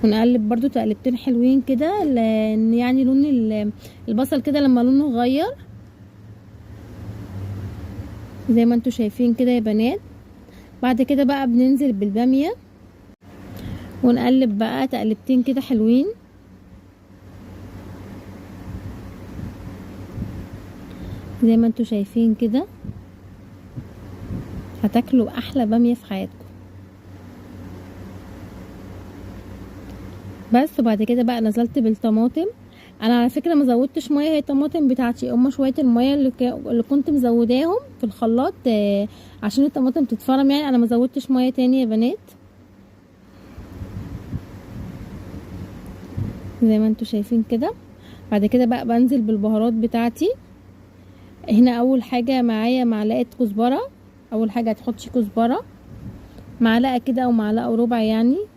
ونقلب برضو تقلبتين حلوين كده، لان يعني لون البصل كده لما لونه غير زي ما انتوا شايفين كده يا بنات. بعد كده بقى بننزل بالبامية ونقلب بقى تقلبتين كده حلوين زي ما انتوا شايفين كده. هتاكلوا احلى بامية في حياتكم. بس وبعد كده بقى نزلت بالطماطم. انا على فكره ما زودتش ميه، هي الطماطم بتاعتي هما شويه الميه اللي كنت مزوداهم في الخلاط عشان الطماطم تتفرم، يعني انا ما زودتش ميه تاني يا بنات زي ما انتوا شايفين كده. بعد كده بقى بنزل بالبهارات بتاعتي. هنا اول حاجه معايا معلقه كزبره، اول حاجه هتحطي كزبره معلقه كده او معلقه وربع يعني.